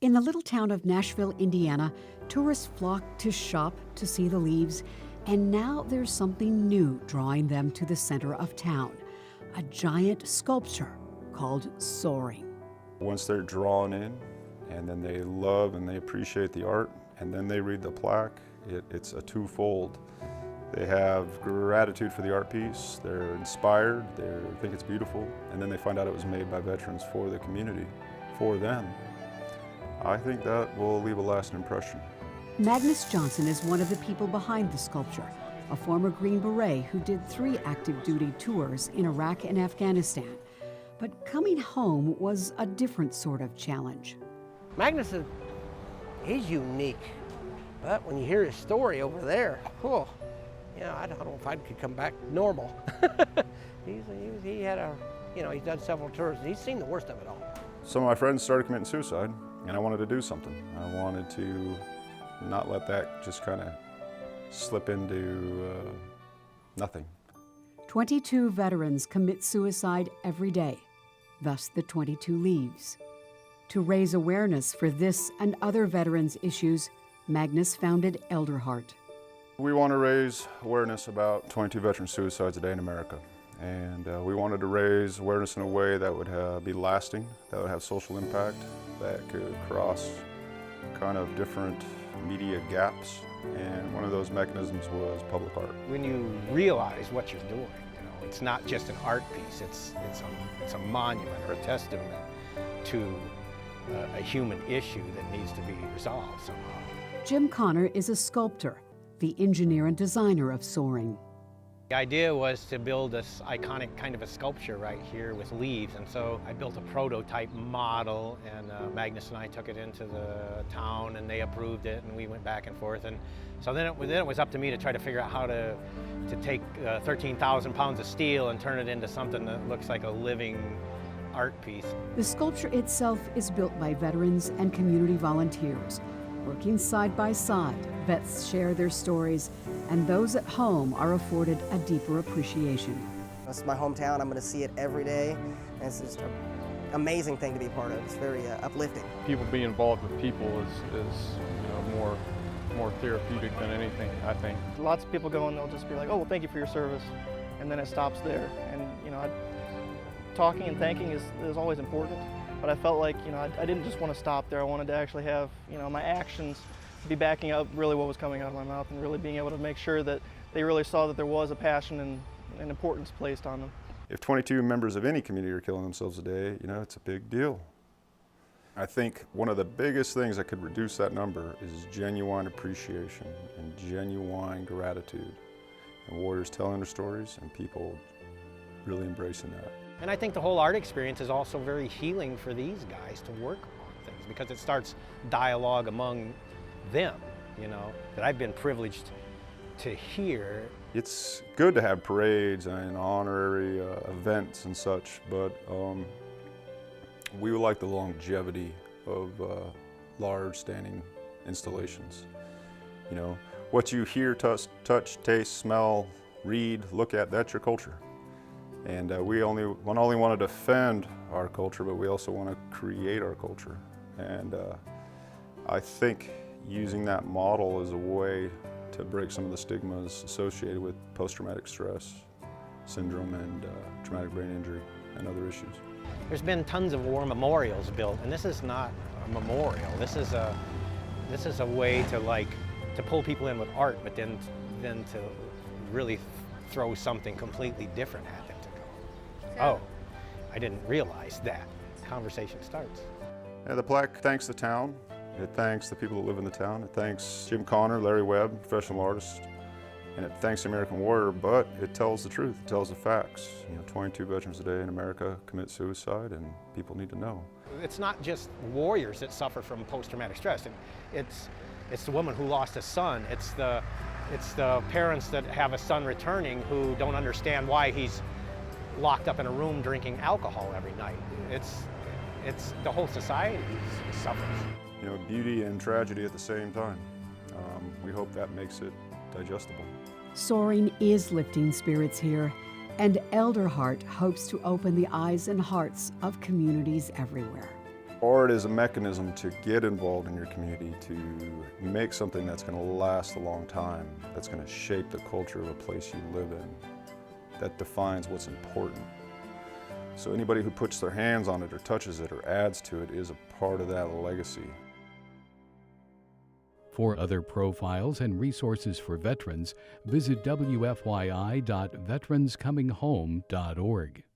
In the little town of Nashville, Indiana, tourists flock to shop, to see the leaves, and now there's something new drawing them to the center of town, a giant sculpture called Soaring. Once they're drawn in, and then they love and they appreciate the art, and then they read the plaque, it's a twofold. They have gratitude for the art piece, they're inspired, they think it's beautiful, and then they find out it was made by veterans for the community, for them. I think that will leave a lasting impression. Magnus Johnson is one of the people behind the sculpture, a former Green Beret who did 3 active duty tours in Iraq and Afghanistan. But coming home was a different sort of challenge. Magnus he's unique, but when you hear his story over there, oh, I don't know if I could come back normal. He had he's done several tours, and he's seen the worst of it all. Some of my friends started committing suicide, and I wanted to do something. I wanted to not let that just kind of slip into nothing. 22 veterans commit suicide every day, thus the 22 leaves. To raise awareness for this and other veterans' issues, Magnus founded Elderheart. We want to raise awareness about 22 veteran suicides a day in America. And we wanted to raise awareness in a way that would be lasting, that would have social impact, that could cross kind of different media gaps. And one of those mechanisms was public art. When you realize what you're doing, it's not just an art piece, it's a monument or a testament to a human issue that needs to be resolved somehow. Jim Connor is a sculptor, the engineer and designer of Soaring. The idea was to build this iconic kind of a sculpture right here with leaves, and so I built a prototype model, and Magnus and I took it into the town, and they approved it, and we went back and forth, and so then it was up to me to try to figure out how to take 13,000 pounds of steel and turn it into something that looks like a living art piece. The sculpture itself is built by veterans and community volunteers. Working side by side, vets share their stories, and those at home are afforded a deeper appreciation. This is my hometown. I'm going to see it every day, and it's just an amazing thing to be a part of. It's very uplifting. People being involved with people is more therapeutic than anything, I think. Lots of people go and they'll just be like, oh, well, thank you for your service, and then it stops there. And talking and thanking is always important. But I felt like, I didn't just want to stop there. I wanted to actually have, my actions be backing up really what was coming out of my mouth, and really being able to make sure that they really saw that there was a passion and importance placed on them. If 22 members of any community are killing themselves a day, it's a big deal. I think one of the biggest things that could reduce that number is genuine appreciation and genuine gratitude. And warriors telling their stories and people really embracing that. And I think the whole art experience is also very healing for these guys to work on things, because it starts dialogue among them, that I've been privileged to hear. It's good to have parades and honorary events and such, but we would like the longevity of large standing installations. What you hear, touch, taste, smell, read, look at, that's your culture. And we only want to defend our culture, but we also want to create our culture. And I think using that model is a way to break some of the stigmas associated with post-traumatic stress syndrome and traumatic brain injury and other issues. There's been tons of war memorials built, and this is not a memorial. This is a way to pull people in with art, but then to really throw something completely different at them. Oh, I didn't realize that. Conversation starts. Yeah, the plaque thanks the town. It thanks the people that live in the town. It thanks Jim Connor, Larry Webb, professional artist. And it thanks the American warrior, but it tells the truth, it tells the facts. 22 veterans a day in America commit suicide, and people need to know. It's not just warriors that suffer from post-traumatic stress. It's the woman who lost a son. It's the parents that have a son returning who don't understand why he's locked up in a room drinking alcohol every night. It's the whole society suffers. Beauty and tragedy at the same time. We hope that makes it digestible. Soaring is lifting spirits here, and Elderheart hopes to open the eyes and hearts of communities everywhere. Art is a mechanism to get involved in your community, to make something that's going to last a long time, that's going to shape the culture of a place you live in, that defines what's important. So anybody who puts their hands on it or touches it or adds to it is a part of that legacy. For other profiles and resources for veterans, visit wfyi.veteranscominghome.org.